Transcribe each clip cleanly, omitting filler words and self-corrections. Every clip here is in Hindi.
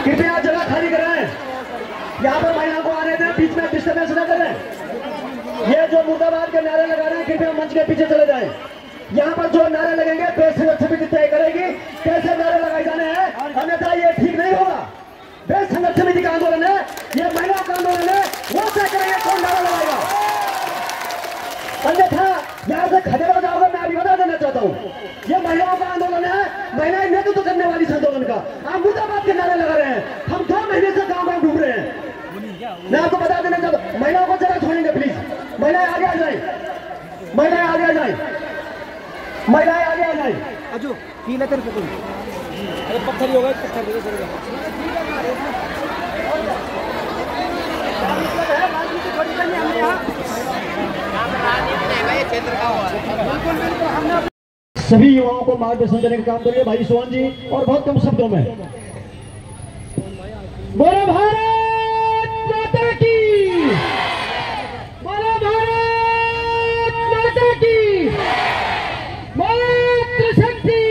कृपया जगह खाली कराएं। यहाँ पर महिलाओं को आने दें, बीच में डिस्टर्बेंस न करें। ये जो मुर्दाबाद के नारे लगा रहे हैं, कृपया मंच के पीछे चले जाएं। यहाँ पर जो नारे लगेंगे प्रेस संगठन समिति तय करेगी कैसे नारे लगाए जाने हैं, अन्यथा ये ठीक नहीं होगा। प्रेस संगठन समिति का आंदोलन है, ये महिलाओं का आंदोलन है, वो तय करेंगे कौन नारा लगाएगा। अन्यथा यहाँ से खड़े हो जाओगे, मैं अभी बता देना चाहता हूँ। ये महिलाओं का आंदोलन है, महिलाएं नेतृत्व करने वाली इस आंदोलन का। आप मुर्दाबाद के नारे लगा रहे हैं, हम 2 महीने से गाँव घूम रहे हैं। मैं आपको बता देना चाहता हूँ, महिलाओं को जगह छोड़ेंगे प्लीज। महिलाएं आगे आ जाए, महिलाएं आगे आ जाए, महिलाएं आगे आ जाए। अजू पीला तेरे को अरे पत्थर ही होगा, पत्थर दे चलेगा। सभी युवाओं को मार्गदर्शन देने का काम करिए भाई सोहन जी, और बहुत कम शब्दों में। बोलो भारत माता की, बोलो भारत माता की, मातृशक्ति,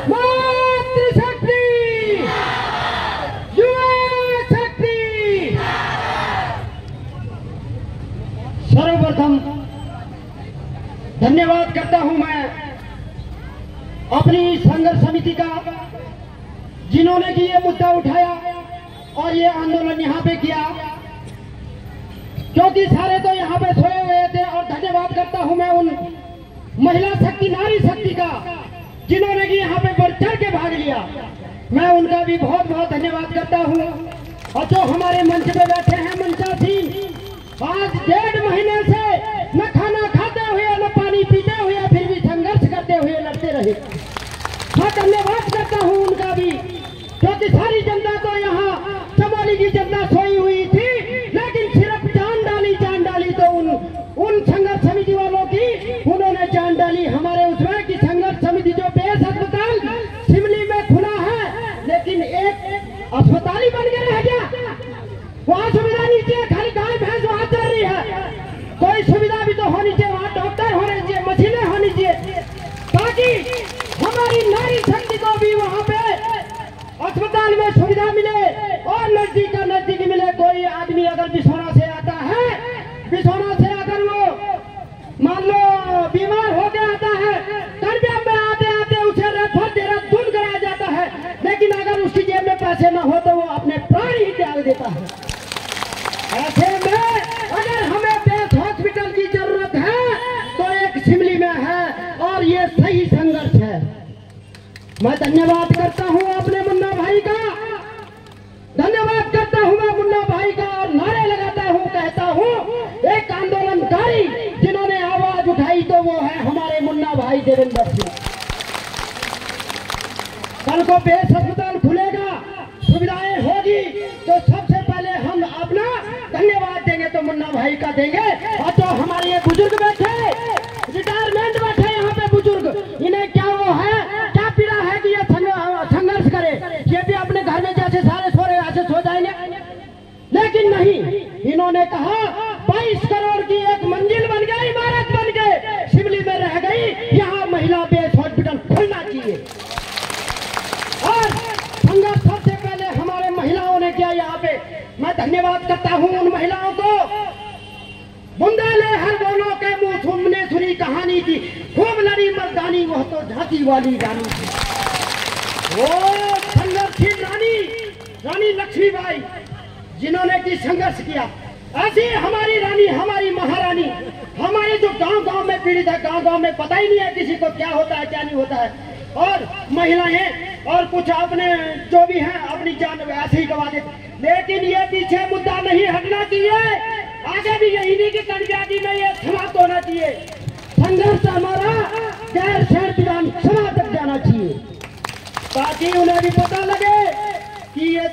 मातृशक्ति, युवा शक्ति। सर्वप्रथम धन्यवाद करता हूं मैं अपनी संघर्ष समिति का, जिन्होंने कि ये मुद्दा उठाया और ये आंदोलन यहाँ पे किया, क्योंकि सारे तो यहाँ पे सोए हुए थे। और धन्यवाद करता हूं मैं उन महिला शक्ति, नारी शक्ति का, जिन्होंने कि यहाँ पे बढ़ चढ़ के भाग लिया। मैं उनका भी बहुत बहुत धन्यवाद करता हूँ। और जो हमारे मंच पे बैठे हैं मंचासीन, आज 1.5 महीने से न खाना खाते हुए न पानी पीते हुए फिर भी संघर्ष करते हुए लड़ते रहे। मैं धन्यवाद करता हूं उनका भी, क्योंकि सारी जनता तो यहाँ चमोली की जनता सोई हुई थी, लेकिन सिर्फ जान डाली तो उन संघर्ष समिति वालों की उन्होंने जान डाली। हमारे उसमें की संघर्ष समिति जो बेस अस्पताल शिमली में खुला है, लेकिन एक अस्पताल ही बन के रह गया। वहाँ सुविधा नहीं चाहिए, खाली गाय भैंस वहाँ चल रही है। कोई सुविधा भी तो होनी चाहिए, वहाँ डॉक्टर होने चाहिए, मशीनें होनी चाहिए, ताकि हमारी नारी शक्ति को भी वहाँ पे अस्पताल में सुविधा मिले और नजदीक का नजदीक मिले। कोई आदमी अगर बिछौना से आता है, बिछौना से अगर वो मान लो बीमार हो के आता है, कृपया में आते आते उसे रेफर देहरादून देता है। ऐसे में अगर हमें बेस हॉस्पिटल की जरूरत है तो एक शिमली में है और ये सही संघर्ष है। मैं धन्यवाद करता हूँ अपने मुन्ना भाई का, धन्यवाद करता हूँ मैं मुन्ना भाई का और नारे लगाता हूँ, कहता हूँ एक आंदोलनकारी जिन्होंने आवाज उठाई तो वो है हमारे मुन्ना भाई देवेंद्र सिंह। कल को बेस अस्पताल खुलेगा, सुविधाएं होगी तो सबसे पहले हम अपना धन्यवाद देंगे तो मुन्ना भाई का देंगे। और जो हमारे ये बुजुर्ग बैठे, रिटायरमेंट बैठे यहाँ पे बुजुर्ग, इन्हें क्या वो है, क्या पीड़ा है कि ये संघर्ष करे, ये भी अपने घर में जैसे सारे सो रहे ऐसे सो जाएंगे। लेकिन नहीं, इन्होंने कहा 22 करोड़ की एक मंजिल बन गई, इमारत बन गई, शिमली में रह गई, यहाँ महिला बेस हॉस्पिटल खुलना चाहिए। और संघर्ष सबसे पहले हमारे महिलाओं ने किया यहाँ पे। मैं धन्यवाद करता हूँ उन महिलाओं को। बुंदेले हर बोलो के मुंह तुमने सुनी कहानी थी, खूब लड़ी मर्दानी वह तो झांसी वाली रानी थी। वो संघर्षशील रानी लक्ष्मीबाई जिन्होंने की संघर्ष किया। ऐसी हमारी रानी, हमारी महारानी, हमारे जो गांव-गांव में पीड़ित है, गांव-गांव में पता ही नहीं है किसी को क्या होता है क्या नहीं होता है। और महिलाएं और कुछ अपने जो भी हैं अपनी जान ऐसे ही गवा देते। लेकिन ये पीछे मुद्दा नहीं हटना चाहिए, आगे भी यही की कड़व्यादी में ये समाप्त होना चाहिए। संघर्ष हमारा गैर शहर विधानसभा तक जाना चाहिए ताकि उन्हें भी पता लगे कि ये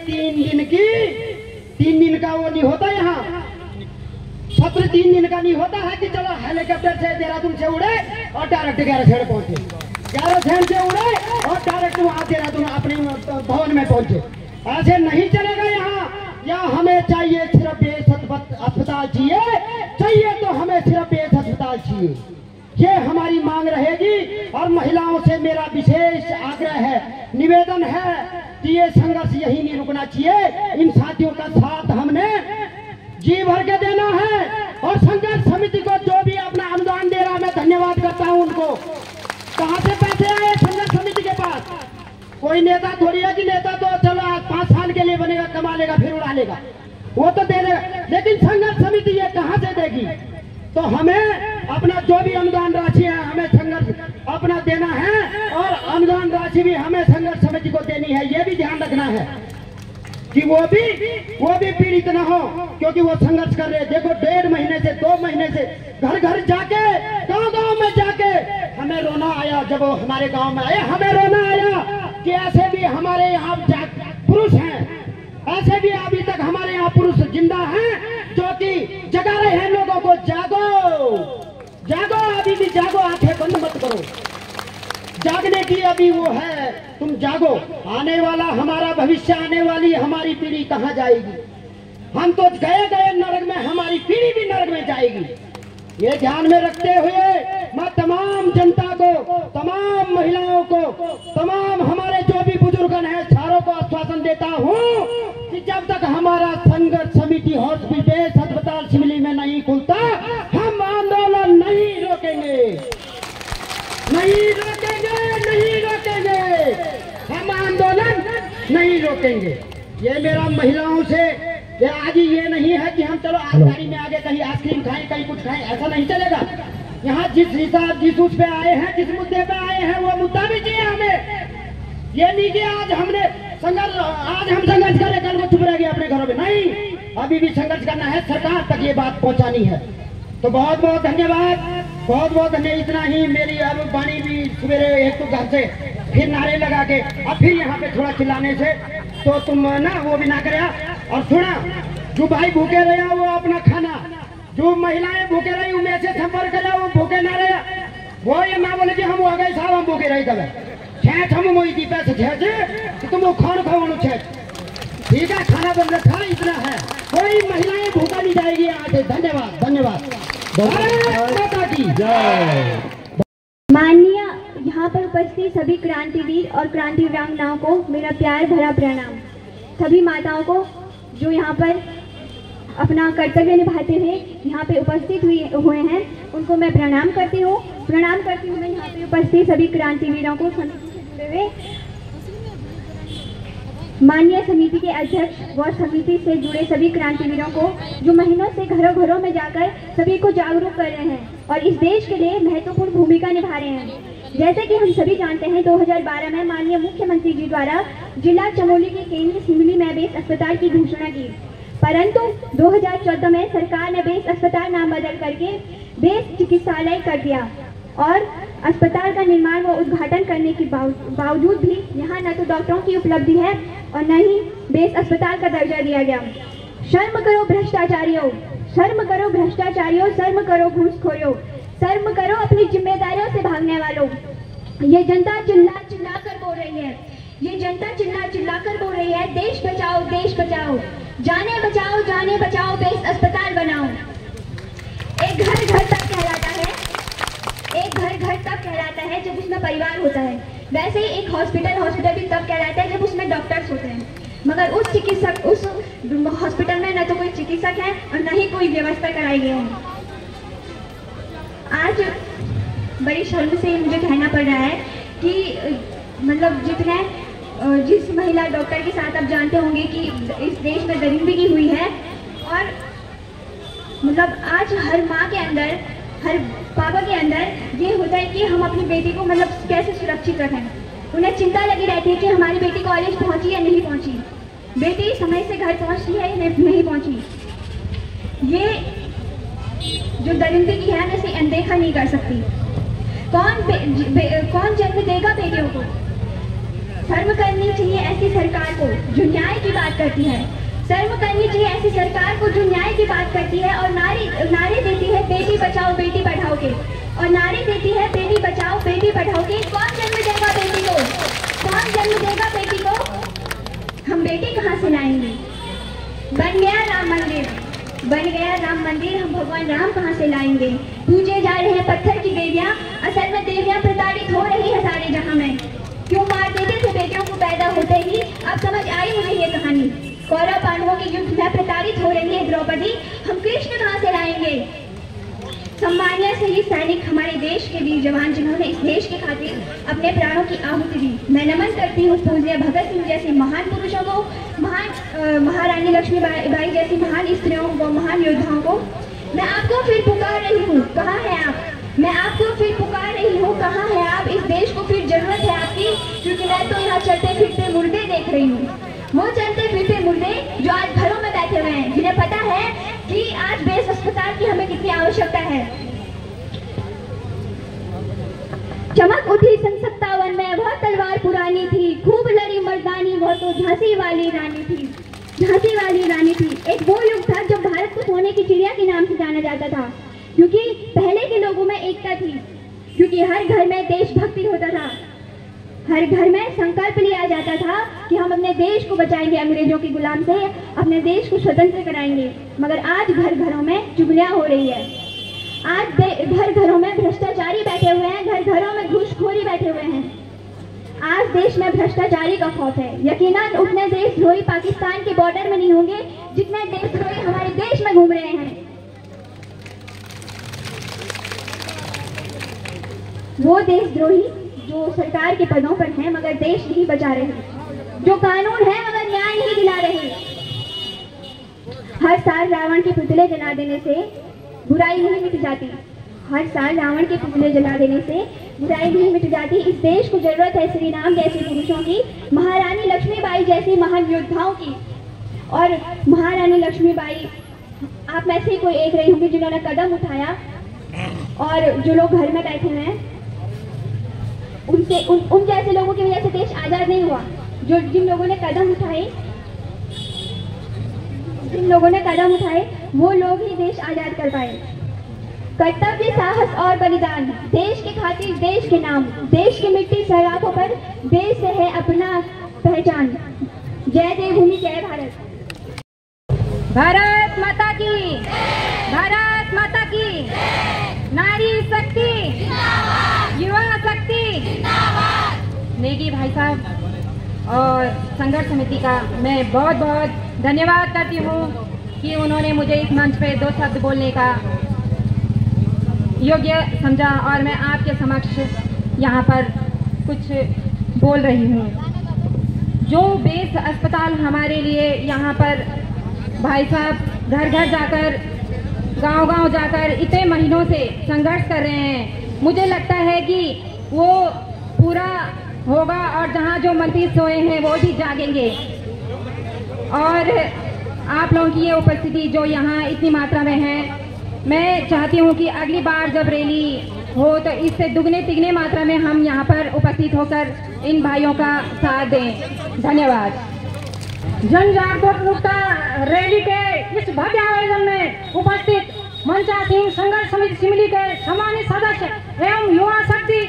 3 दिन का वो नहीं होता, यहाँ सत्र 3 दिन का नहीं होता है कि चलो हेलीकॉप्टर से देहरादून से उड़े और डायरेक्ट 11 शहर पहुंचे, 11 शहर से उड़े और डायरेक्ट वहां देहरादून अपने भवन में पहुंचे। ऐसे नहीं चलेगा। यहाँ हमें चाहिए सिर्फ बेस अस्पताल चाहिए तो हमें सिर्फ बेस अस्पताल चाहिए। ये हमारी मांग रहेगी। और महिलाओं से मेरा विशेष आग्रह है, निवेदन है कि ये संघर्ष यही नहीं रुकना चाहिए। इन साथियों का साथ हमने जी भर के देना है। और संघर्ष समिति को जो भी अपना अनुदान दे रहा, मैं धन्यवाद करता हूं उनको। कहां से पैसे आए संघर्ष समिति के पास? कोई नेता थोड़ी है कि नेता तो चलो आज 5 साल के लिए बनेगा, कमा लेगा, फिर उड़ा लेगा, वो तो दे देगा। लेकिन संघर्ष समिति ये कहां से देगी? तो हमें अपना जो भी अनुदान राशि है हमें संघर्ष अपना देना है और अनुदान राशि भी हमें संघर्ष समिति को देनी है। ये भी ध्यान रखना है कि वो भी पीड़ित न हो, क्योंकि वो संघर्ष कर रहे हैं। देखो 1.5 महीने से 2 महीने से घर घर जाके, गांव-गांव में जाके हमें रोना आया। जब वो हमारे गांव में आए हमें रोना आया कि ऐसे भी हमारे यहाँ पुरुष हैं, ऐसे भी अभी तक हमारे यहाँ पुरुष जिंदा हैं जो कि जगा रहे हैं लोगों को। जागो, अभी भी जागो, आंखें बंद मत करो। जागने की अभी वो है, तुम जागो। आने वाला हमारा भविष्य, आने वाली हमारी पीढ़ी कहाँ जाएगी? हम तो गए नरक में, हमारी पीढ़ी भी नरक में जाएगी। ये ध्यान में रखते हुए मैं तमाम जनता को, तमाम महिलाओं को, तमाम हमारे जो भी बुजुर्गन हैं सारों को आश्वासन देता हूँ कि जब तक हमारा संघर्ष समिति हॉस्पिटल अस्पताल शिमली में नहीं खुलता, हम आंदोलन नहीं रोकेंगे। हम आंदोलन नहीं रोकेंगे। ये मेरा महिलाओं से आज ये नहीं है कि हम चलो आज गाड़ी में आगे कहीं आइसक्रीम खाएं, कहीं कुछ खाएं, ऐसा नहीं चलेगा। यहाँ जिस हिसाब जिस उस पे आए हैं, जिस मुद्दे पे आए हैं, वो मुद्दा भी चाहिए हमें। ये नहीं कि आज हम संघर्ष करें, कल को चुप रह गए अपने घरों में। नहीं, अभी भी संघर्ष करना है, सरकार तक ये बात पहुंचानी है। तो बहुत बहुत धन्यवाद, बहुत बहुत धन्यवाद। इतना ही मेरी अब वाणी भी सवेरे एक तो घर से फिर नारे लगा के अब फिर यहाँ पे थोड़ा चिल्लाने से तो तुम ना वो भी ना करे। और सुना, जो भाई भूखे रहे वो अपना खाना, जो महिलाएं भूखे रही उनमें से संपर्क करे वो भूखे ना रहे, वो ये ना बोले कि हम आ गए साहब हम भूखे रही तब छेठ हम मोई दी पैसे छेठ तुम वो खान खाओ छेठ, ठीक है खाना बन रखा, इतना है। कोई महिलाएं भूखा नहीं जाएगी यहाँ से। धन्यवाद धन्यवाद। माता की जय। माननीय यहाँ पर उपस्थित सभी क्रांतिवीर और क्रांति वीरांगनाओं को मेरा प्यार भरा प्रणाम। सभी माताओं को जो यहाँ पर अपना कर्तव्य निभाते हुए यहाँ पे उपस्थित हुए हैं उनको मैं प्रणाम करती हूँ। प्रणाम करती हूँ मैं यहाँ पे उपस्थित सभी क्रांतिवीरों को, समिति से जुड़े हुए माननीय समिति के अध्यक्ष व समिति से जुड़े सभी क्रांतिवीरों को जो महीनों से घरों घरों में जाकर सभी को जागरूक कर रहे हैं और इस देश के लिए महत्वपूर्ण भूमिका निभा रहे हैं। जैसे कि हम सभी जानते हैं 2012 में माननीय मुख्यमंत्री जी द्वारा जिला चमोली के केंद्र सिमली में बेस अस्पताल की घोषणा की, परंतु 2014 में सरकार ने बेस अस्पताल नाम बदल करके बेस चिकित्सालय कर दिया और अस्पताल का निर्माण व उद्घाटन करने के बावजूद भी यहाँ न तो डॉक्टरों की उपलब्धि है और न ही बेस अस्पताल का दर्जा दिया गया। शर्म करो भ्रष्टाचारियों, शर्म करो भ्रष्टाचारियों, शर्म करो घूसखोरों, शर्म करो अपनी जिम्मेदारियों से भागने वालों। ये जनता चिल्ला चिल्ला कर बोल रही है, ये जनता चिल्ला चिल्ला कर बोल रही है, देश बचाओ, देश बचाओ, जाने बचाओ, जाने बचाओ, बेस अस्पताल बनाओ। एक घर घर तक कहलाता है, एक घर घर तब कहलाता है जब उसमें परिवार होता है। वैसे ही एक हॉस्पिटल हॉस्पिटल भी तब कहलाता है जब उसमें डॉक्टर्स होते हैं, मगर उस चिकित्सक उस हॉस्पिटल में न तो कोई चिकित्सक है और न ही कोई व्यवस्था कराई गई है। आज बड़ी शर्म से मुझे कहना पड़ रहा है कि मतलब जिस महिला डॉक्टर के साथ आप जानते होंगे कि इस देश में दरिंदगी हुई है और मतलब आज हर माँ के अंदर, हर पापा के अंदर ये होता है कि हम अपनी बेटी को मतलब कैसे सुरक्षित रखें। उन्हें चिंता लगी रहती है कि हमारी बेटी कॉलेज पहुंची या नहीं पहुंची, बेटी समय से घर पहुंची है या नहीं पहुंची। ये जो दरिंदगी है मैं इसे अनदेखा नहीं कर सकती। कौन जन्म देगा बेटियों को? शर्म करनी चाहिए ऐसी सरकार को जो न्याय की बात करती है, शर्म करनी चाहिए ऐसी सरकार को जो न्याय की बात करती है और नारे देती है बेटी बचाओ बेटी पढ़ाओ के, और नारे देती है बेटी बचाओ बेटी पढ़ाओ के। कौन जन्म देगा बेटी को? कौन जन्म देगा बेटी को? हम बेटी कहाँ से लाएंगे? बन गया राम मंदिर, बन गया राम मंदिर, हम भगवान राम कहाँ से लाएंगे? पूजे जा रहे हैं पत्थर की देवियाँ, असल में देवियाँ प्रताड़ित हो रही है सारे जहाँ में। क्यों मार देते थे बेटियों को पैदा होते ही? अब समझ आई मुझे ये कहानी। कौरव पांडवों के युद्ध में प्रताड़ित हो रही है द्रौपदी, हम कृष्ण कहाँ से लाएंगे? सम्मानीय शहीद सैनिक, हमारे देश के वीर जवान जिन्होंने इस देश के खातिर अपने प्राणों की आहुति दी, मैं नमन करती हूँ पूज्य भगत सिंह जैसे महान पुरुषों को, महारानी लक्ष्मीबाई जैसी महान स्त्रियों को, महान योद्धाओं को। मैं आपको फिर पुकार रही हूँ, कहाँ है आप? मैं आपको फिर पुकार रही हूँ, कहाँ है आप? इस देश को फिर जरूरत है आपकी, क्योंकि मैं तो यहाँ चलते फिरते मुर्दे देख रही हूँ। वो चलते फिरते मुर्दे जो आज घरों में बैठे हुए हैं, जिन्हें पता है कि आज बेस अस्पताल की हमें कितनी आवश्यकता है। चमक उठी सन 57 में, वह तलवार पुरानी थी, खूब लड़ी मर्दानी, वह तो झांसी वाली रानी थी, झांसी वाली रानी थी। एक वो युग था जब भारत को सोने की चिड़िया के नाम से जाना जाता था, क्योंकि पहले के लोगों में एकता थी, क्योंकि हर घर में देशभक्ति होता था, हर घर में संकल्प लिया जाता था कि हम अपने देश को बचाएंगे अंग्रेजों की गुलाम से, अपने देश को स्वतंत्र कराएंगे। मगर आज घर घरों में चुगलियां हो रही है, आज घर घरों में भ्रष्टाचारी बैठे हुए हैं, घर घरों में घूसखोरी बैठे हुए हैं। आज देश में भ्रष्टाचारी का खौफ है। यकीनन उतने देशद्रोही पाकिस्तान के बॉर्डर में नहीं होंगे जितने देशद्रोही हमारे देश में घूम रहे हैं। वो देशद्रोही जो सरकार के पदों पर हैं मगर देश नहीं बचा रहे, जो कानून है मगर न्याय नहीं दिला रहे। हर साल रावण के पुतले जला देने से बुराई नहीं मिट जाती, हर साल रावण के पुतले जला देने से बुराई नहीं मिट जाती। इस देश को जरूरत है श्री राम जैसे पुरुषों की, महारानी लक्ष्मीबाई जैसी महान योद्धाओं की। और महारानी लक्ष्मीबाई आप में से कोई एक रही होंगी जिन्होंने कदम उठाया, और जो लोग घर में बैठे हुए हैं उनसे उन जैसे लोगों की वजह से देश आजाद नहीं हुआ। जिन लोगों ने कदम उठाए वो लोग ही देश आजाद कर पाए। कर्तव्य, साहस और बलिदान, देश के खातिर, देश के नाम, देश की मिट्टी सराखों पर, देश से है अपना पहचान। जय देवभूमि, जय भारत। भारत माता की, भारत माता की। नारी शक्ति, युवा शक्ति। नेगी भाई साहब और संघर्ष समिति का मैं बहुत बहुत धन्यवाद करती हूँ कि उन्होंने मुझे इस मंच पे 2 शब्द बोलने का योग्य समझा और मैं आपके समक्ष यहाँ पर कुछ बोल रही हूँ। जो बेस अस्पताल हमारे लिए यहाँ पर भाई साहब घर घर जाकर गांव-गांव जाकर इतने महीनों से संघर्ष कर रहे हैं, मुझे लगता है कि वो पूरा होगा और जहाँ जो मंत्री सोए हैं वो भी जागेंगे। और आप लोगों की ये उपस्थिति जो यहाँ इतनी मात्रा में है, मैं चाहती हूँ कि अगली बार जब रैली हो तो इससे दुगने तिगने मात्रा में हम यहाँ पर उपस्थित होकर इन भाइयों का साथ दें। धन्यवाद। जन जागरूकता रैली के इस भव्य आयोजन में उपस्थित मंचा सिंह संघर्ष समिति सिमली के सम्मानित सदस्य एवं युवा शक्ति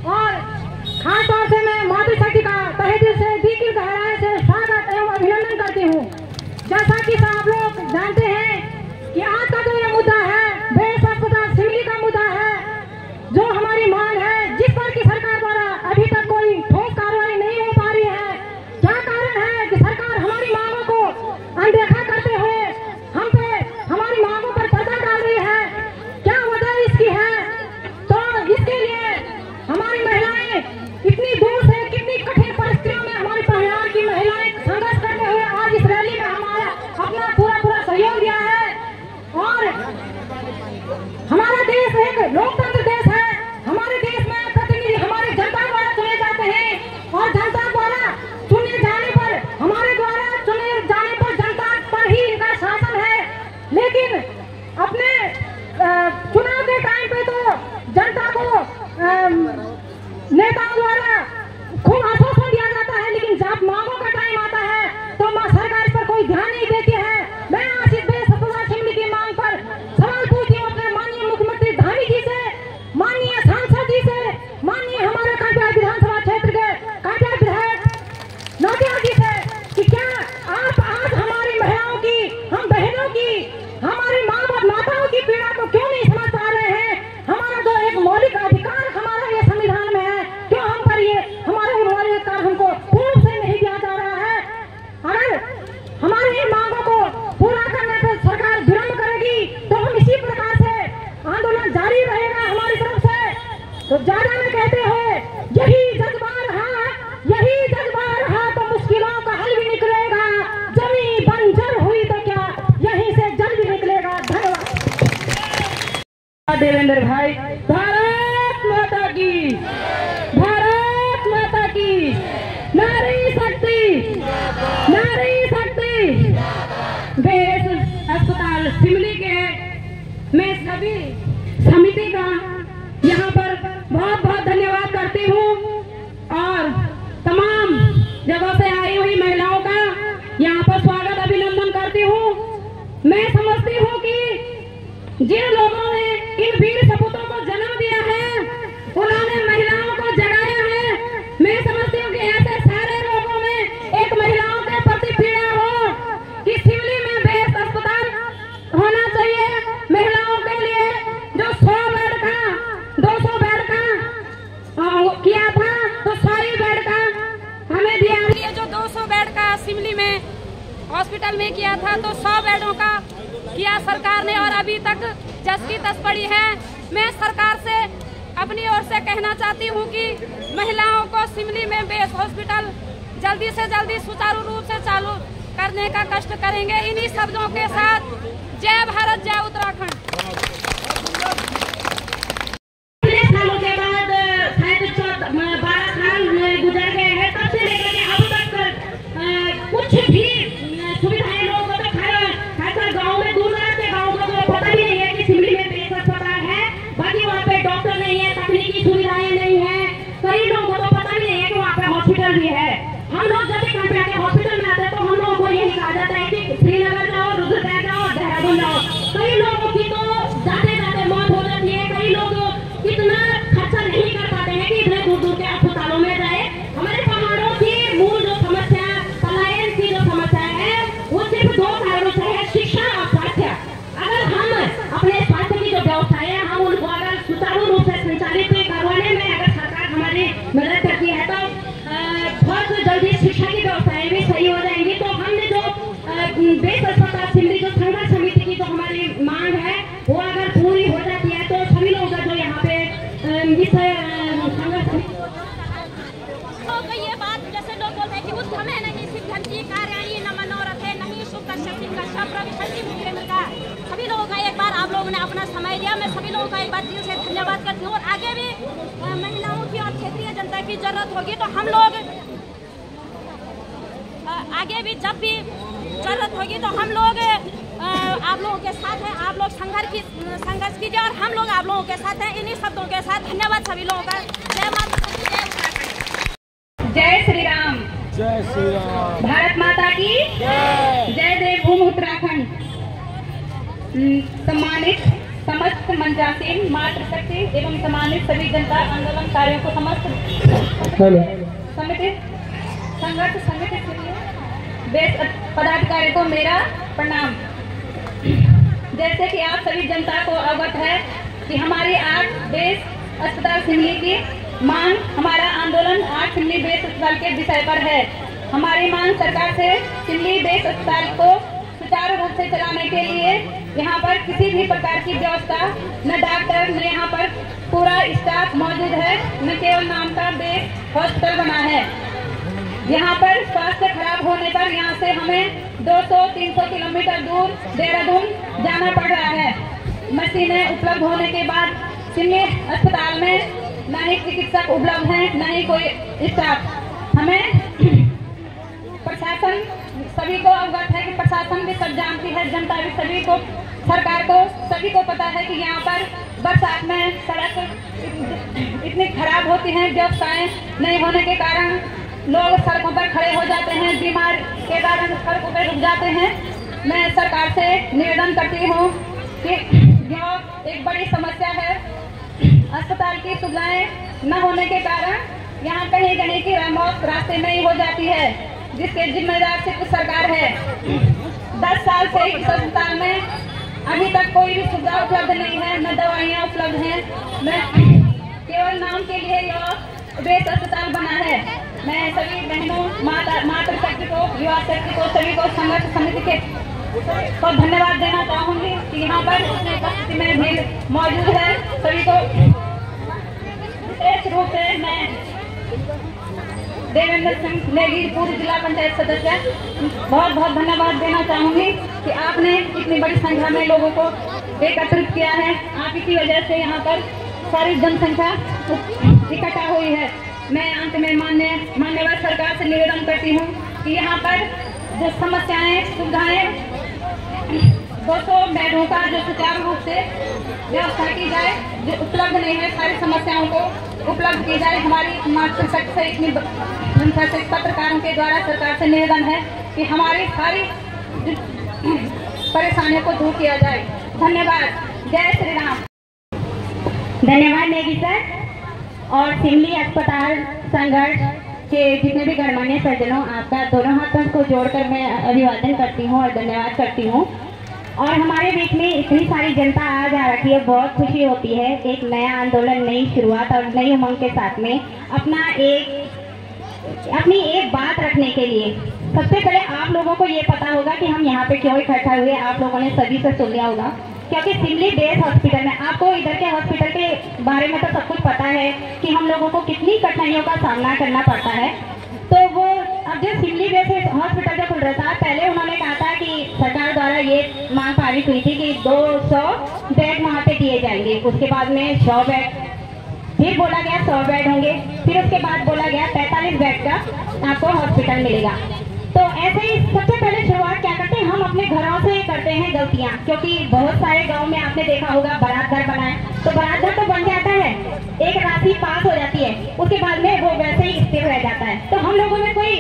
और खास तौर से मैं मातृ शक्ति का तहे दिल से दिल की गहराई से स्वागत एवं अभिनंदन करती हूँ। जैसा कि आप लोग जानते हैं कि आज का जो ये मुद्दा है बेस अस्पताल सिमली का मुद्दा है, जो हमारी मांग है जिस पर की सरकार द्वारा अभी तक कोई ठोस कार्रवाई नहीं हो पा रही है। क्या कारण है कि सरकार हमारी मांगों को अनदेखा करते हुए हम पे हमारी मांगों पर पर्दा डाल रही है? क्या वजह इसकी है? तो इसके लिए हमारी महिलाएं इतनी दूर से कितनी कठिन परिस्थितियों में हमारी परिवार की महिलाएं संघर्ष करते हुए आज इस रैली में हमारा अपना पूरा सहयोग दिया है। और हमारा देश एक लोकतंत्र देश है। हमारे देश में प्रतिनिधि हमारे जनता द्वारा चुने जाते हैं और जनता द्वारा चुने जाने पर हमारे द्वारा चुने जाने पर जनता पर ही इनका शासन है। लेकिन अपने चुनाव के टाइम पे तो जनता को नेताओं द्वारा खूब आश्वासन दिया जाता है, लेकिन जब मांगों का टाइम आता है तो सरकार पर कोई ध्यान नहीं देती है। मैं आज इस बेस अस्पताल सिमली की मांग पर सवाल पूछती हूँ अपने माननीय मुख्यमंत्री धामी जी से, माननीय सांसद जी से, माननीय हमारे कांटिया विधानसभा क्षेत्र के कांटिया विधायक नौटियाल जी से कि क्या आप आज हमारी महिलाओं की, हम बहनों की, हमारी माँ और माताओं की पीड़ा को क्यों नहीं समझ पा रहे हैं? हमारा जो एक मौलिक अधिकार हमारा ये संविधान में है, क्यों हम पर ये हमारे मौलिक अधिकार हमको पूर्ण से नहीं दिया जा रहा है? अगर हमारी इन मांगों को पूरा करने पर सरकार विलंब करेगी तो हम इसी प्रकार से आंदोलन जारी रहेगा हमारी तरफ से। तो ज्यादा में कहते हुए यही जज्बा रहा तो मुश्किलों का हल भी निकलेगा, जमीन बंजर हुई तो क्या यहीं से जल भी निकलेगा। धन्यवाद। देवेंद्र भाई, भारत माता की, भारत माता की, नारी शक्ति, नारी शक्ति। बेस अस्पताल सिमली के मैं सभी समिति का यहाँ पर बहुत बहुत धन्यवाद करती हूँ और तमाम जगह से आई हुई महिलाओं का यहाँ पर स्वागत अभिनंदन करती हूँ। मैं समझती हूँ कि जिन लोगों ने इन वीर सपूतों को जन्म दिया है उन्होंने महिलाओं को जगाया है। मैं समझती हूँ कि ऐसे सारे लोगों में एक महिलाओं के प्रति पीड़ा हो कि सिमली में बेस अस्पताल होना चाहिए महिलाओं के लिए। जो 100 बेड का 200 बेड का किया था तो 100 बेड का हमें दिया। ये जो 200 बेड का सिमली में हॉस्पिटल में किया था तो 100 बेडों का किया सरकार ने और अभी तक जस की तस पड़ी है। मैं सरकार से अपनी ओर से कहना चाहती हूँ कि महिलाओं को सिमली में बेस हॉस्पिटल जल्दी से जल्दी सुचारू रूप से चालू करने का कष्ट करेंगे। इन्हीं शब्दों के साथ जय भारत, जय उत्तराखंड। सालों के बाद शायद 12 साल गुजर गए हैं, तब से लेकर अब तक कुछ भी सुविधाएं लोगों को खासकर गाँव में दूर दराज के गाँव को तो पता भी नहीं है कि सिमली में बेस अस्पताल है। बाकी वहाँ पे डॉक्टर नहीं है, तकनीकी सुविधाएं नहीं है, कई लोगों को तो पता भी नहीं है कि वहाँ पे हॉस्पिटल भी है। हम लोग जब कंपेयर के हॉस्पिटल में आते हैं तो हम लोगों को यही कहा जाता है कि श्रीनगर जाओ, रुद्रप्रयाग जाओ, देहरादून जाओ। कई लोगों की तो जी कार्याणी न मनोरथे नहीं सुख शक्ति का का सभी लोगों का एक बार आप लोगों ने अपना समय दिया। मैं सभी लोगों का एक बार दिल से धन्यवाद करती हूँ। और आगे भी महिलाओं की और क्षेत्रीय जनता की जरूरत होगी तो हम लोग आगे भी जब भी जरूरत होगी तो हम लोग आप लोगों के साथ हैं। आप लोग संघर्ष कीजिए और हम लोग आप लोगों के साथ हैं। इन्हीं शब्दों के साथ धन्यवाद सभी लोगों का। जय माता दी, जय उत्तराखंड। जय श्री राम। जय श्री राम। भारत माता की जय। देवभूमि उत्तराखंड। सम्मानित समस्त मंचासीन मातृशक्ति एवं सम्मानित सभी जनता आंदोलनकारियों को समस्त समिति संघर्ष समिति के लिए देश पदाधिकारी को मेरा प्रणाम। जैसे कि आप सभी जनता को अवगत है कि हमारी 8 बेस अस्पताल सिमली की मांग, हमारा आंदोलन 8 सिमली बेस अस्पताल के विषय पर है। हमारी मांग सरकार से सिमली बेस अस्पताल को सुचारू रूप से चलाने के लिए यहाँ पर किसी भी प्रकार की व्यवस्था, न डॉक्टर न यहाँ पर पूरा स्टाफ मौजूद है, न केवल नाम का बेस हॉस्पिटल बना है। यहाँ पर स्वास्थ्य खराब होने पर यहाँ से हमें 200-300 किलोमीटर दूर देहरादून जाना पड़ रहा है। मशीनें उपलब्ध होने के बाद सिमली अस्पताल में न ही चिकित्सक उपलब्ध हैं, न ही कोई स्टाफ। हमें प्रशासन सभी को अवगत है कि प्रशासन भी सब जानती है, जनता भी सभी को, सरकार को सभी को पता है कि यहाँ पर बरसात में सड़क इतनी खराब होती है, व्यवस्थाएं नहीं होने के कारण लोग सड़कों पर खड़े हो जाते हैं, बीमार के कारण सड़कों पर रुक जाते हैं। मैं सरकार से निवेदन करती हूँ कि यह एक बड़ी समस्या है। अस्पताल की सुविधाएं न होने के कारण यहाँ कहीं कहीं की मौत रास्ते में ही हो जाती है, जिसके जिम्मेदार सिर्फ सरकार है। 10 साल से इस अस्पताल में अभी तक कोई भी सुविधा उपलब्ध नहीं है, न दवाइयाँ उपलब्ध हैं, न केवल नाम के लिए यह बेस अस्पताल बना है। मैं सभी बहनों, मातृशक्ति को, युवा शक्ति को, सभी को संघर्ष समिति के को धन्यवाद देना चाहूंगी कि यहाँ पर इतने उपस्थिति में भी मौजूद है। सभी को विशेष रूप से मैं देवेंद्र सिंह नेगी, पूर्व जिला पंचायत सदस्य, बहुत बहुत धन्यवाद देना चाहूंगी कि आपने इतनी बड़ी संख्या में लोगों को एकत्रित किया है। आप की वजह से यहाँ पर सारी जनसंख्या इकट्ठा हुई है। मैं अंत में माननीय सरकार से निवेदन करती हूँ कि यहाँ पर जो समस्याएं, सुविधाएं, 200 बेडों का जो सुचारू रूप से व्यवस्था की जाए, जो उपलब्ध नहीं है, सारी समस्याओं को उपलब्ध की जाए। हमारी मातृशक्ति से इतनी संख्या से पत्रकारों के द्वारा सरकार से निवेदन है कि हमारी सारी परेशानियों को दूर किया जाए। धन्यवाद। जय श्री राम। धन्यवाद नेगी सर। और सिमली अस्पताल संघर्ष के जितने भी गणमान्य सज्जनों, आपका दोनों हाथों को जोड़कर मैं अभिवादन करती हूँ और धन्यवाद करती हूँ। और हमारे बीच में इतनी सारी जनता आज आ रखी है, बहुत खुशी होती है। एक नया आंदोलन, नई शुरुआत और नई उमंग के साथ में अपनी एक बात रखने के लिए। सबसे पहले आप लोगों को ये पता होगा कि हम यहाँ पे क्यों इकट्ठा हुए। आप लोगों ने सभी से सुन लिया होगा, क्योंकि सिमली बेस हॉस्पिटल में, आपको इधर के हॉस्पिटल के बारे में तो सब कुछ पता है कि हम लोगों को कितनी कठिनाइयों का सामना करना पड़ता है। तो वो अब जो सिमली बेस हॉस्पिटल जो खुल रहा था, पहले उन्होंने कहा था कि सरकार द्वारा ये मांग पारित हुई थी कि 200 बेड वहाँ पे दिए जाएंगे। उसके बाद में 100 बेड, फिर बोला गया 100 बेड होंगे, फिर उसके बाद बोला गया 45 बेड का आपको हॉस्पिटल मिलेगा। तो ऐसे ही सबसे पहले शुरुआत क्या करते हैं, हम अपने घरों से करते हैं गलतियां, क्योंकि बहुत सारे गांव में आपने देखा होगा बारात घर बनाए तो बारात घर तो बन जाता है, एक राशि पास हो जाती है, उसके बाद में वो वैसे ही स्थिर रह जाता है। तो हम लोगों में कोई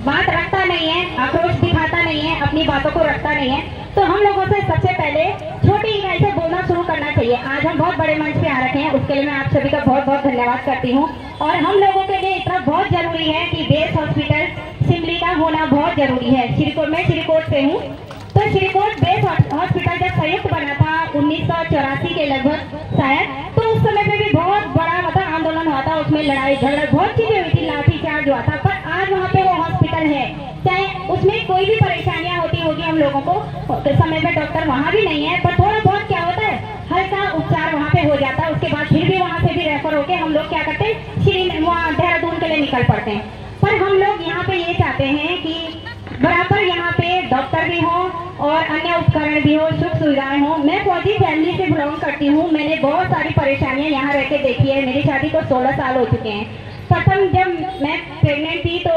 बात रखता नहीं है, आक्रोश दिखाता नहीं है, अपनी बातों को रखता नहीं है। तो हम लोगों से सबसे पहले छोटी इकाई से बोलना शुरू करना चाहिए। आज हम बहुत बड़े मंच पे आ रखे हैं, उसके लिए मैं आप सभी का बहुत बहुत धन्यवाद करती हूँ। और हम लोगों के लिए इतना बहुत जरूरी है कि बेस हॉस्पिटल सिमली का होना बहुत जरूरी है। मैं श्रीकोट से हूँ, तो श्रीकोट बेस हॉस्पिटल जब संयुक्त बना था 1984 के लगभग शायद, तो उस समय पे भी बहुत बड़ा मतलब आंदोलन हुआ था, उसमें लड़ाई झगड़ा बहुत चीजें हुई थी, लाठीचार्ज हुआ था। पर आज वहाँ पे वो हॉस्पिटल है, चाहे उसमें कोई भी परेशानियां होती होगी हम लोगों को, तो समय में डॉक्टर वहाँ भी नहीं है, पर थोड़ा बहुत क्या होता है, हल्का उपचार वहाँ पे हो जाता है। उसके बाद फिर भी वहाँ से भी रेफर होके हम लोग क्या करते हैं, वहाँ देहरादून के लिए निकल पड़ते हैं। पर हम लोग यहाँ पे ये चाहते हैं कि बराबर यहाँ पे डॉक्टर भी हो और अन्य उपकरण भी हो, सुख सुविधाएं हो। मैं फौजी फैमिली से बिलोंग करती हूँ। मैंने बहुत सारी परेशानियाँ यहाँ रह के देखी है। मेरी शादी को 16 साल हो चुके हैं। प्रथम जब मैं प्रेग्नेंट थी तो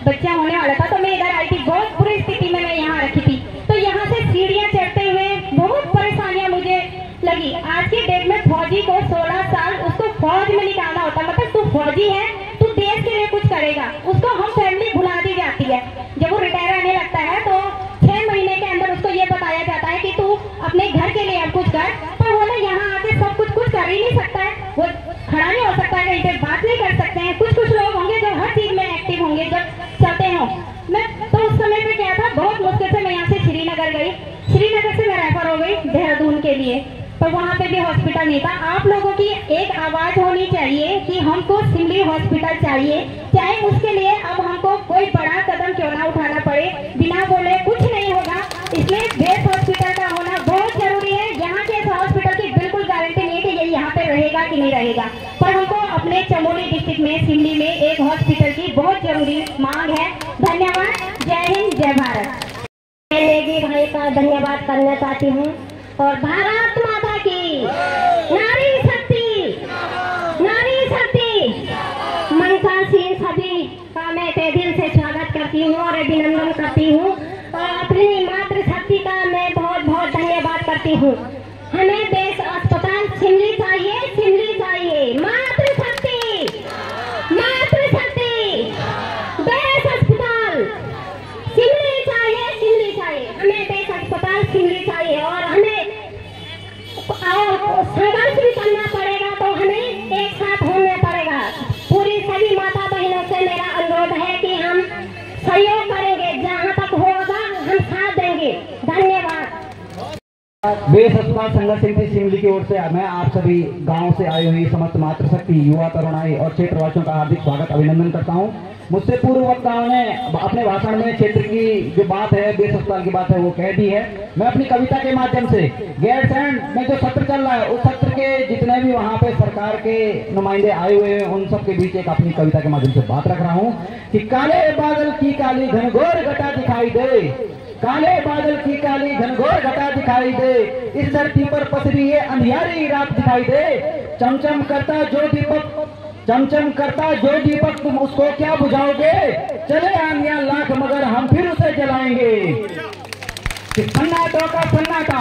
बच्चा होने वाला था, तो मैं इधर आई थी। बहुत बुरी स्थिति में मैं यहाँ रखी थी। तो यहाँ से सीढ़ियाँ चढ़ते हुए बहुत परेशानियाँ मुझे लगी। आज के डेट में फौजी को 16 साल उसको फौज में निकालना होता है। मतलब तू फौजी है, तू देश के लिए कुछ करेगा, उसको हम फैमिली भुला दी जाती है। जब वो रिटायर आने लगता है तो 6 महीने के अंदर उसको ये बताया जाता है कि तू अपने घर के लिए अब कुछ कर। पर वो ना यहाँ आके सब कुछ कर ही नहीं सकता है। वो खड़ा नहीं हो सकता है, कहीं पे बात नहीं कर सकते हैं। कुछ लोग होंगे जो हर चीज में एक्टिव होंगे जब चलते हो। मैं तो उस समय पे क्या था, बहुत मुश्किल से मैं यहाँ से श्रीनगर गई। श्रीनगर से मैं रेफर हो गई देहरादून के लिए, पर वहाँ पे भी हॉस्पिटल नहीं था। आप लोगों की एक आवाज होनी चाहिए कि हमको सिमली हॉस्पिटल चाहिए, चाहे उसके लिए अब हमको कोई बड़ा कदम क्यों ना उठाना पड़े। बिना बोले कुछ नहीं होगा, इसलिए बेस हॉस्पिटल का होना बहुत जरूरी है। यहाँ के हॉस्पिटल की बिल्कुल गारंटी नहीं है कि ये यहाँ पे रहेगा कि नहीं रहेगा, पर हमको अपने चमोली डिस्ट्रिक्ट में सिमली में एक हॉस्पिटल की बहुत जरूरी मांग है। धन्यवाद। जय हिंद, जय भारत। मैं नेगी भाई का धन्यवाद करना चाहती हूँ। और भारत माता की नारी शक्ति, नारी शक्ति। मनसा सिंह सभी का मैं तहे दिल से स्वागत करती हूँ और अभिनंदन करती हूँ। और अपनी मातृशक्ति का मैं बहुत बहुत धन्यवाद करती हूँ। हमें देश अस्पताल सिमली चाहिए, सिमली चाहिए। मातृशक्ति, मातृशक्ति, देश अस्पताल सिमली चाहिए, सिमली चाहिए। हमें देश अस्पताल सिमली चाहिए और हमें संघर्ष भी करना पड़ेगा, तो हमें एक साथ होना पड़ेगा। पूरी सभी माता बहनों से मेरा अनुरोध है कि हम सहयोग करेंगे, जहाँ तक होगा हम साथ देंगे। धन्यवाद। बेस अस्पताल संघर्ष समिति सिमली की ओर से मैं आप सभी गांव से आई हुई समस्त मातृशक्ति, युवा, तरुणाई और क्षेत्रवासियों का हार्दिक स्वागत अभिनंदन करता हूं। मुझसे पूर्व वक्ताओं ने अपने भाषण में क्षेत्र की जो बात है, बेस अस्पताल की बात है, वो कह दी है। मैं अपनी कविता के माध्यम से गैरसैंण में जो सत्र चल रहा है, उस सत्र के जितने भी वहाँ पे सरकार के नुमाइंदे आए हुए हैं, उन सब के बीच एक अपनी कविता के माध्यम से बात रख रहा हूँ कि काले बादल की काली घनघोर घटा दिखाई दे, काले बादल की काली घनघोर घटा दिखाई दे, इस धरती पर पसरी है अंधियारी रात दिखाई दे। चमचम करता जो दीपक, चमचम करता जो दीपक, तुम उसको क्या बुझाओगे? चले आंधियां लाख मगर हम फिर उसे जलाएंगे। कि सन्नाटों का सन्नाटा,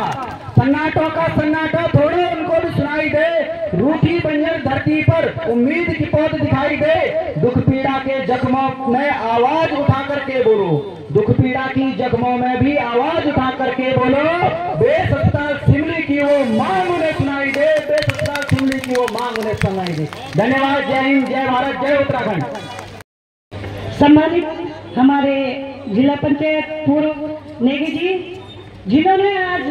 सन्नाटों का सन्नाटा थोड़े उनको भी सुनाई दे। रूठी बंजर धरती पर उम्मीद की पौध दिखाई दे। दुख पीड़ा के जख्मों में आवाज उठा करके बोलो, दुख पीड़ा की जख्मों में भी आवाज उठा करके बोलो। बेस अस्पताल सिमली की वो मांग उन्हें सुनाई दे, बेस अस्पताल सिमली की वो मांग उन्हें सुनाई दे। धन्यवाद। जय हिंद, जय भारत, जय उत्तराखंड। सम्मानित हमारे जिला पंचायत पूर्व नेगी जी, जिन्होंने आज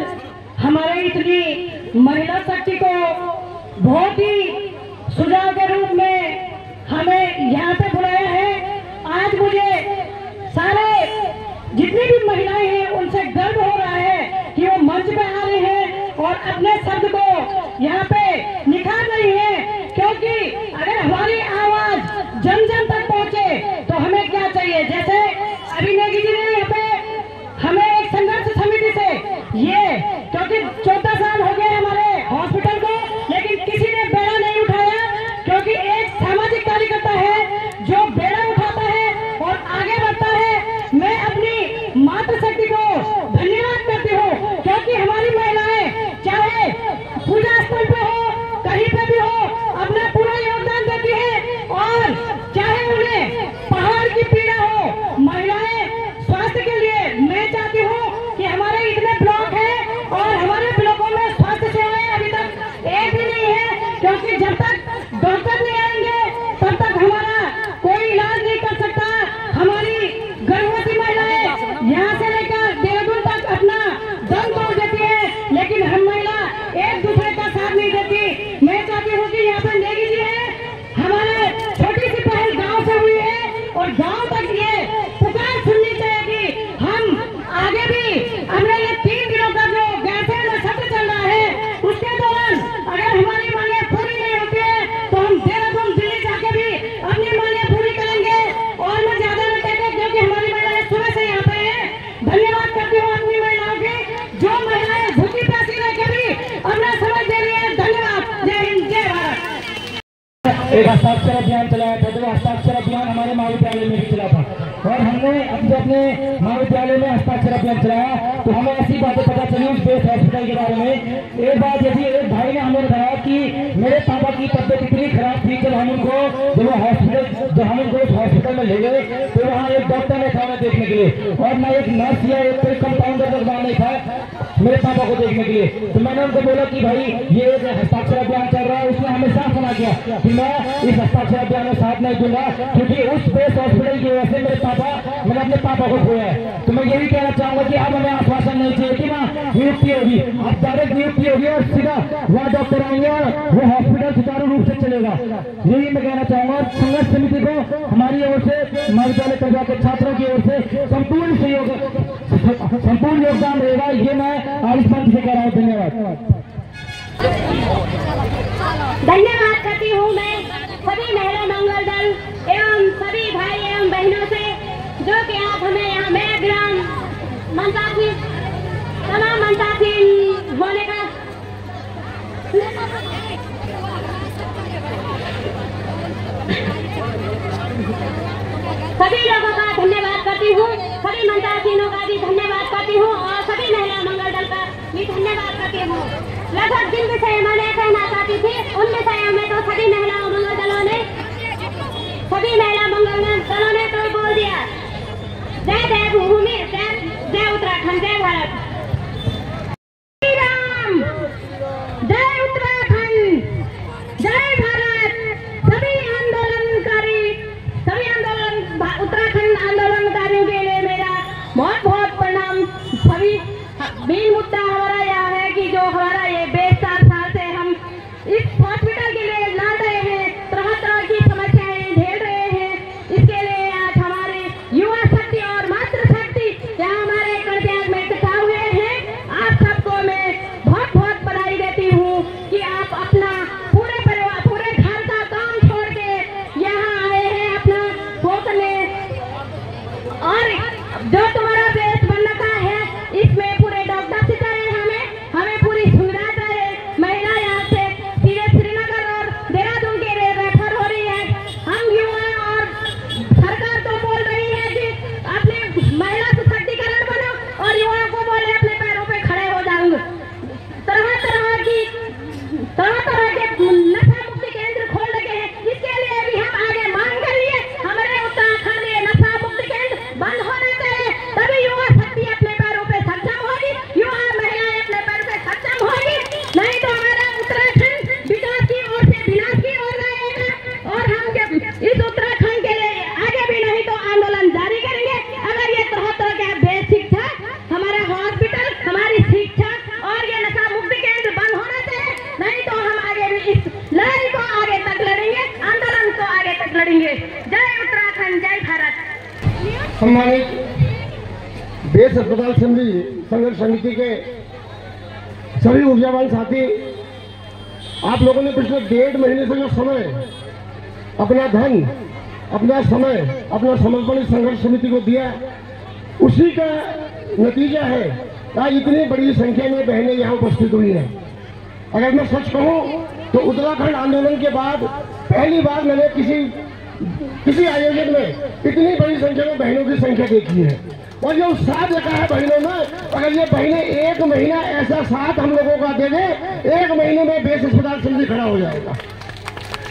हमारे इतनी महिला शक्ति को बहुत ही सुझाव के रूप में हमें यहाँ पे बुलाया है। आज मुझे सारे जितनी भी महिलाएं हैं उनसे गर्व हो रहा है कि वो मंच पे आ रही हैं और अपने शब्द को यहाँ पे निखार रही हैं। क्योंकि अगर हमारी आवाज जन जन तक पहुँचे तो हमें क्या चाहिए, जैसे अभी नेगी जी ने यहाँ पे हमें एक संघर्ष समिति से ये, क्योंकि 14 साल हो गए हमारे हॉस्पिटल को, लेकिन किसी ने बेड़ा नहीं उठाया। क्योंकि एक सामाजिक कार्यकर्ता है जो बेड़ा उठाता है और आगे बढ़ता है। मैं अपनी मातृशक्ति को धन्यवाद करती हूँ, क्योंकि हमारी महिलाएं चाहे पूजा स्थल पे हो हमने अपने महाविद्यालय में हस्ताक्षर अभियान चलाया तो हमें ऐसी बातें पता चली उस बेस हॉस्पिटल के बारे में। एक बात यदि एक भाई ने हमें बताया कि मेरे पापा की तबियत इतनी खराब थी जब हम उनको उस हॉस्पिटल में ले गए तो वहाँ एक डॉक्टर ने था उन्हें देखने के लिए और ना एक नर्स या एक कोई कंपाउंडर लगवाना नहीं था मेरे पापा को देखने के लिए। तो मैंने उनको बोला कि भाई ये एक हस्ताक्षर अभियान चल रहा है, उसने हमें साफ मना किया कि मैं इस हस्ताक्षर अभियान में साथ नहीं दूंगा क्योंकि उस बेस हॉस्पिटल की वजह से मैंने अपने पापा को खोया है। तो मैं यही कहना चाहूंगा कि अब हमें आश्वासन नहीं चाहिए कि वहाँ नियुक्ति होगी, अब डायरेक्ट नियुक्ति होगी और सीधा वहाँ डॉक्टर आएंगे और वो हॉस्पिटल सुचारू रूप से चलेगा। यही मैं कहना चाहूंगा। संघर्ष समिति को हमारी ओर से, महाविद्यालय कस्बा के छात्रों की ओर से संपूर्ण योगदान रहेगा, ये मैं आज मंच से कह रहा हूँ। धन्यवाद करती हूँ मैं सभी महिला मंगल दल एवं सभी भाई एवं बहनों से जो कि आप हमें यहाँ मैं ग्राम मंतासीन तमाम मंतासीन होने का सभी लोगों का धन्यवाद करती हूँ, सभी मंतासीनों का भी धन्यवाद करती हूँ और सभी महिला मंगल दल का भी धन्यवाद करती हूँ। लगभग जिन विषय मैंने कहना चाहती थी उन विषयों में तो सभी महिला मंगल दलों ने तो बोल दिया। जय देवभूमि, जय उत्तराखंड, जय भारत। श्री राम, जय उत्तराखंड, जय भारत। सभी उत्तराखंड आंदोलनकारियों के लिए मेरा बहुत बहुत प्रणाम। सभी मेन मुद्दा हमारा यह है कि जो हमारा ये 4 साल से हम इस हॉस्पिटल के लिए लड़ रहे हैं, तरह तरह की समस्याएं झेल रहे हैं, इसके लिए आज हमारे युवा शक्ति और मातृशक्ति यहाँ हमारे कर्जयाग में इकट्ठा हुए हैं। आप सबको मैं बहुत बहुत बधाई देती हूँ कि आप अपना पूरे परिवार, पूरे घर का काम छोड़ के यहाँ आए हैं अपना सोचने, और जो तुम्हारा देश बन रखा है इसमें पूरे डॉक्टर से हमें पूरी सुविधा चाहिए। महिला यहाँ से सीधे श्रीनगर और देहरादून के लिए रेफर हो रही है। हम युवा और सरकार तो बोल रही है कि अपने महिला सशक्तिकरण बनो और युवाओं को बोले अपने पैरों पे खड़े हो जाओ। तरह तरह के नशा मुक्ति केंद्र खोल रखे हैं, इसके लिए भी हम आगे मांग कर लिए। हमारे उत्तराखंड में नशा मुक्ति केंद्र बंद होना चाहिए, तभी युवा शक्ति अपने पैरों पे सक्षम होगी, युवा महिलाएं अपने पैरों पे सक्षम होगी। नहीं तो हमारा उत्तराखंड विकास की ओर से विनाश की ओर जाएगा और हम जब इस उत्तराखंड के लिए आगे भी नहीं तो आंदोलन जारी करेंगे। अगर ये तरह तरह के बेस शिक्षा, हमारा हॉस्पिटल, हमारी शिक्षा और ये नशा मुक्ति केंद्र बंद होना चाहिए, नहीं तो हम आगे भी इस लड़ाई को आगे तक लड़ेंगे, आंदोलन को आगे तक लड़ेंगे। जय उत्तराखंड, जय भारत। सम्मानित बेस अस्पताल संघर्ष समिति के सभी ऊर्जावान साथी, आप लोगों ने पिछले 1.5 महीने से जो समय, अपना धन, अपना समय, अपना समर्पण इस संघर्ष समिति को दिया, उसी का नतीजा है आज इतनी बड़ी संख्या में बहनें यहाँ उपस्थित हुई हैं। अगर मैं सच कहूँ तो उत्तराखंड आंदोलन के बाद पहली बार मैंने किसी आयोजन में इतनी बड़ी संख्या में बहनों की संख्या देखी है और जो उत्साह देखा है बहनों में। अगर ये बहनें 1 महीना ऐसा साथ हम लोगों का दे दे, 1 महीने में बेस अस्पताल समिति खड़ा हो जाएगा।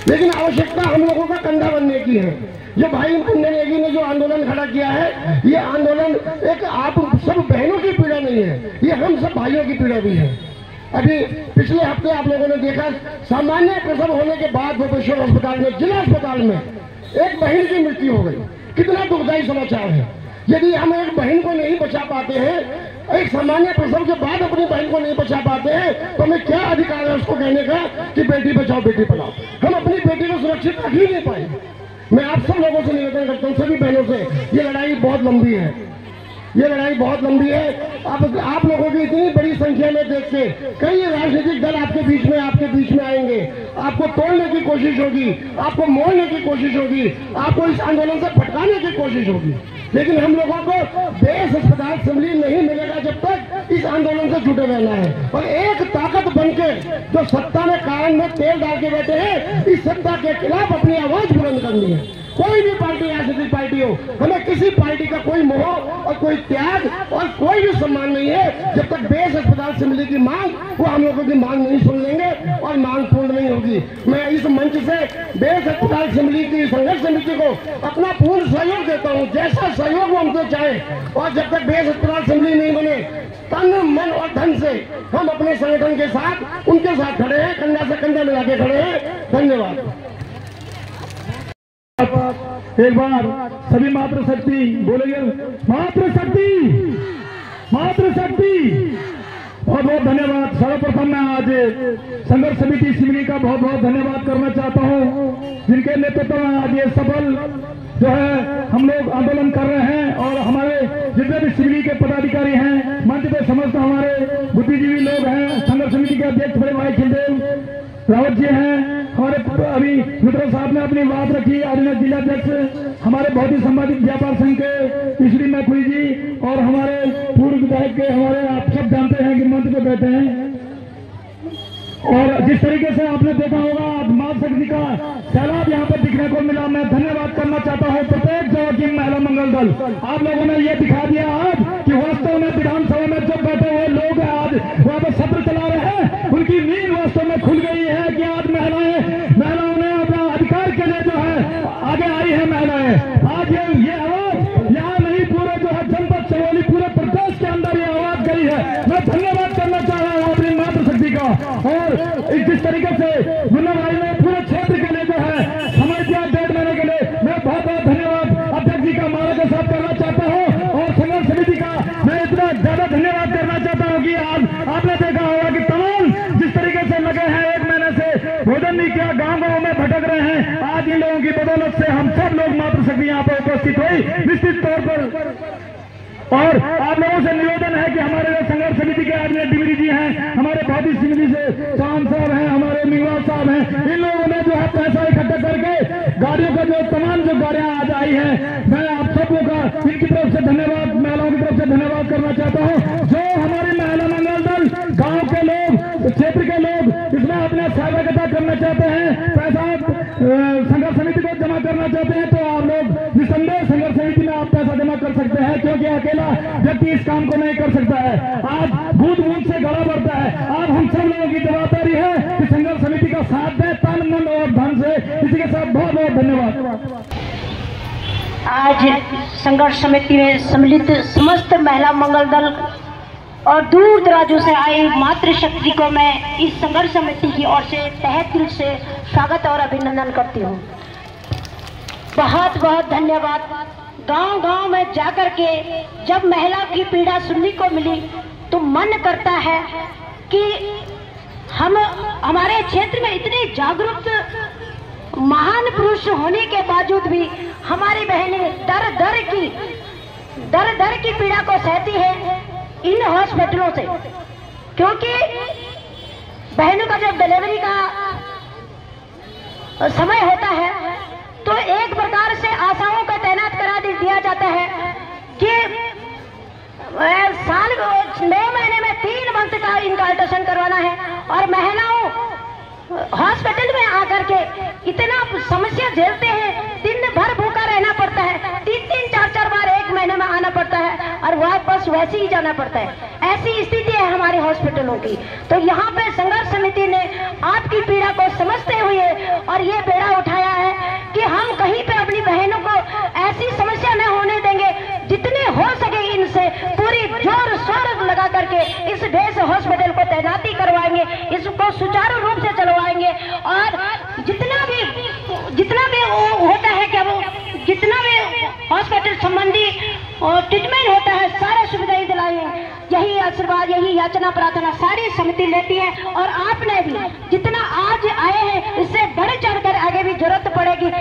लेकिन आवश्यकता हम लोगों का कंधा बनने की है। ये भाई मुन्ना नेगी ने जो आंदोलन खड़ा किया है, ये आंदोलन एक आप सब बहनों की पीड़ा नहीं है, ये हम सब भाइयों की पीड़ा भी है। अभी पिछले हफ्ते आप लोगों ने देखा, सामान्य प्रसव होने के बाद भुवनेश्वर अस्पताल में, जिला अस्पताल में एक बहन की मृत्यु हो गई। कितना दुखदायी समाचार है। यदि हम एक बहन को नहीं बचा पाते हैं, एक सामान्य प्रसव के बाद अपनी बहन को नहीं बचा पाते हैं, तो हमें क्या अधिकार है उसको कहने का कि बेटी बचाओ बेटी पढ़ाओ। हम अपनी बेटी को सुरक्षित रख ही नहीं पाएंगे। मैं आप सब लोगों से निवेदन करता हूँ, सभी बहनों से, ये लड़ाई बहुत लंबी है, ये लड़ाई बहुत लंबी है। अब आप लोगों की इतनी बड़ी संख्या में देख के कई राजनीतिक दल आपके बीच में आएंगे, आपको तोड़ने की कोशिश होगी, आपको मोड़ने की कोशिश होगी, आपको इस आंदोलन से भटकाने की कोशिश होगी। लेकिन हम लोगों को बेस अस्पताल असेंबली नहीं मिलेगा जब तक इस आंदोलन से जुटे रहना है। और एक ताकत बनके जो सत्ता में कारण में तेल डाल के बैठे हैं, इस सत्ता के खिलाफ अपनी आवाज बुलंद करनी है कोई भी पार्टी राजनीतिक पार्टी हो, हमें किसी पार्टी का कोई मोह और कोई त्याग और कोई भी सम्मान नहीं है जब तक बेस अस्पताल सिमली की मांग वो हम लोगों की मांग नहीं सुन लेंगे और मांग पूर्ण नहीं होगी। मैं इस मंच से बेस अस्पताल सिमली की संघर्ष समिति को अपना पूर्ण सहयोग देता हूँ, जैसा सहयोग वो हमसे चाहे। और जब तक बेस अस्पताल सिमली नहीं बने, तन मन और धन से हम अपने संगठन के साथ उनके साथ खड़े हैं, कंधा से कंधा मिला के खड़े हैं। धन्यवाद। एक बार सभी मातृशक्ति बोलेंगे, मातृशक्ति, मातृशक्ति। बहुत बहुत धन्यवाद। सर्वप्रथम मैं आज संघर्ष समिति सिमली का बहुत बहुत धन्यवाद करना चाहता हूं, जिनके नेतृत्व में आज ये सफल जो है हम लोग आंदोलन कर रहे हैं। और हमारे जितने भी सिमली के पदाधिकारी हैं, मंच पे समस्त हमारे बुद्धिजीवी लोग हैं, संघर्ष समिति के अध्यक्ष बड़े भाई खिलदेव रावत जी हैं, हमारे अभी मित्र साहब ने अपनी बात रखी, आदिनाथ जिलाध्यक्ष हमारे बहुत ही संबंधित व्यापार संघ के ईश्वरी मैखुरी जी, और हमारे पूर्व विधायक के हमारे आप सब जानते हैं कि मंच पे बैठे हैं। और जिस तरीके से आपने देखा होगा मां शक्ति का सैलाब यहाँ पर दिखने को मिला, मैं धन्यवाद करना चाहता हूँ प्रत्येक जगह की महिला मंगल दल। आप लोगों ने ये दिखा दिया आज कि वास्तव में विधानसभा में जो बैठे हुए लोग आज वहाँ पर सत्र चला रहे हैं, उनकी नींद वास्तव में खुल गई है कि आज महिलाओं ने अपना अधिकार के लिए जो है आगे आई है महिलाएं। आज ये आवाज यहाँ नहीं, पूरे जो है जनपद चमोली पूरे प्रदेश के अंदर ये आवाज गई है। मैं धन्यवाद करना चाह रहा हूँ अपनी मातृशक्ति का। और जिस तरीके से मुन्ना भाई ने पूरे क्षेत्र के लिए जो है समय दिया 1.5 महीने के लिए, मैं बहुत बहुत धन्यवाद अध्यक्ष जी का माला के साथ करना चाहता हूँ। और संघर्ष समिति का मैं इतना ज्यादा धन्यवाद करना चाहता हूँ कि आज आपने देखा होगा कि तमाम जिस तरीके से लगे हैं 1 महीने से भोजन नहीं किया, गाँव गाँव में भटक रहे हैं, आज इन लोगों की बदौलत से हम सब लोग मातृशक्ति यहाँ पर उपस्थित हुई निश्चित तौर पर। और आप लोगों से निवेदन है कि हमारे जो संघर्ष समिति के आज डिविरी जी हैं, हमारे भाटी सिमली से चांद साहब हैं, हमारे निवास साहब हैं, इन लोगों ने जो है पैसा इकट्ठा करके गाड़ियों का जो तमाम जो गाड़ियां आज आई हैं, मैं आप सबों का इनकी तरफ से धन्यवाद, महिलाओं की तरफ से धन्यवाद करना चाहता हूँ। जो हमारी महिला मंगल दल गाँव के लोग, क्षेत्र के लोग इसमें अपने सहभागिता करना चाहते हैं, पैसा संघर्ष समिति को जमा करना चाहते हैं, तो आप लोग निसंदेह संघर्ष समिति में आप पैसा जमा कर सकते हैं, क्योंकि अकेला व्यक्ति इस काम को नहीं कर सकता है। आज बूंद बूंद से गला बढ़ता है। आज हम सब लोगों की जवाबदारी है कि संघर्ष समिति का साथ दें तन मन और धन से। इसी के साथ बहुत बहुत धन्यवाद। आज संघर्ष समिति में सम्मिलित समस्त महिला मंगल दल और दूर दराजों से आए मातृशक्ति को मैं इस संघर्ष समिति की ओर से तहे दिल से स्वागत और अभिनंदन करती हूँ। बहुत बहुत धन्यवाद। गांव गांव में जाकर के जब महिला की पीड़ा सुनने को मिली तो मन करता है कि हम हमारे क्षेत्र में इतने जागरूक महान पुरुष होने के बावजूद भी हमारी बहनें दर दर की पीड़ा को सहती है इन हॉस्पिटलों से, क्योंकि बहनों का जब डिलीवरी का समय होता है तो एक प्रकार से आशाओं का तैनात करा दिया जाता है कि साल 9 महीने में 3 मंथ का इनका अल्ट्रासाउंड करवाना है। और महिलाओं हॉस्पिटल में आकर के इतना समस्या झेलते हैं, दिन भर भूखा रहना पड़ता है, 3-3, 4-4 बार 1 महीने में आना पड़ता है और वापस वैसे ही जाना पड़ता है। ऐसी स्थिति है हमारे हॉस्पिटलों की। तो यहाँ पे संघर्ष समिति ने आपकी पीड़ा को समझते हुए और ये बेड़ा उठाया है कि हम कहीं पे अपनी बहनों को ऐसी समस्या न होने देंगे, जितने हो सके इनसे पूरी जोर शोर लगा करके इस बेस हॉस्पिटल को तैनाती करवाएंगे, इसको सुचारू रूप से चलवाएंगे और जितना भी होता है क्या वो जितना भी हॉस्पिटल संबंधी ट्रीटमेंट होता है सारा सुविधाएं दिलाएंगे। यही आशीर्वाद, यही याचना प्रार्थना सारी समिति लेती है। और आपने भी जितना आज आए हैं इससे बढ़ चढ़कर आगे भी जरूरत पड़ेगी।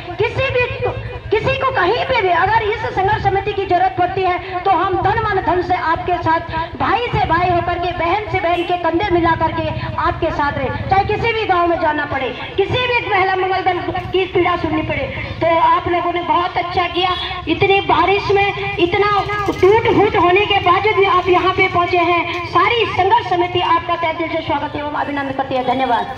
किसी को कहीं पे भी अगर इस संघर्ष समिति की जरूरत पड़ती है तो हम तन मन धन से आपके साथ, भाई से भाई होकर के, बहन से बहन के कंधे मिला करके आपके साथ रहे, चाहे किसी भी गांव में जाना पड़े, किसी भी महिला मंगल दल की पीड़ा सुननी पड़े। तो आप लोगों ने बहुत अच्छा किया। इतनी बारिश में इतना टूट फूट होने के बावजूद भी आप यहाँ पे पहुंचे हैं। सारी संघर्ष समिति आपका तहे दिल से स्वागत एवं अभिनंदन करती है। धन्यवाद।